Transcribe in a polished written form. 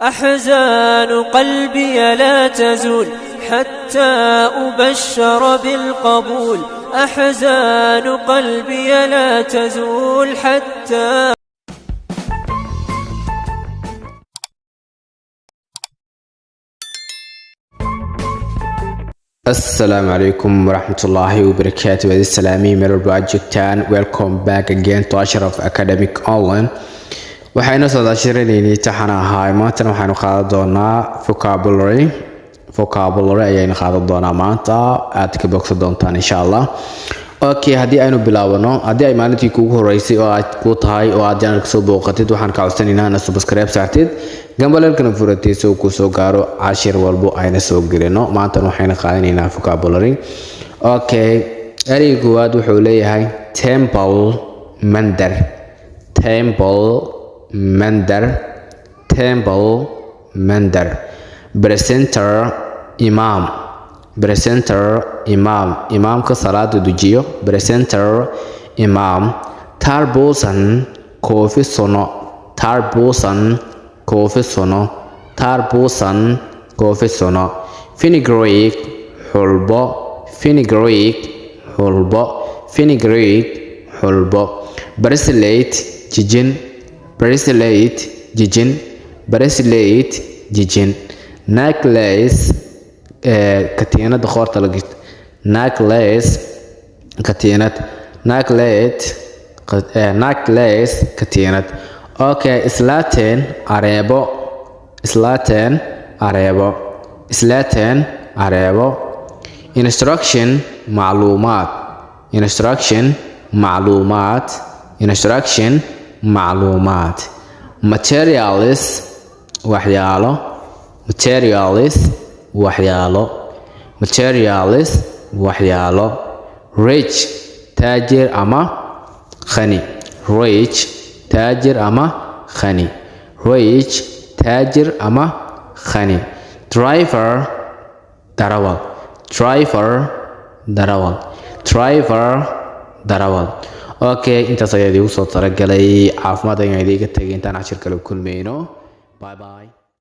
أحزان قلبي لا تزول حتى أبشر بالقبول. أحزان قلبي لا تزول حتى Assalamu alaikum warahmatullahi wabarakatuh. With Islami Merhaba. Welcome back again to Ashraf Academic Online. waxaynu soo daashirinaynay taxana ahaa maanta waxaanu qaadan doonaa vocabulary ayaynu qaadan doonaa maanta aad ka bogsan doontaan insha Allah. Okay, haddii aynu bilaabano, haddii ay maalintii kuugu horeysay oo aad ku tahay oo aad channelka soo booqatid, waxaan ka codsanaynaa inaad subscribe saartid, gambalelkana furatid si uu ku soo gaaro cashir walbo ayna soo gelino. maanta waxaynu qaadanaynaa vocabulary. Okay, ereyga koowaad wuxuu leeyahay temple mandar. Temple mandar. Presenter imam. Imamka salaada dujiyo. Presenter imam. Tarbusan koofi sono. Fenugreek xulbo. Bracelet jijin. Necklace katiinad qoorta la gashto. Necklace katiinad. Okay, slaten areebo. Instruction macluumaad. Materials waxyaalo. Rich taajir ama khani. Driver darawal. Okay, intaas ayaa idigu soo talagalay. Caafimaad ayaan idiga tagay intaan cashir kale kulmayno. Bye bye.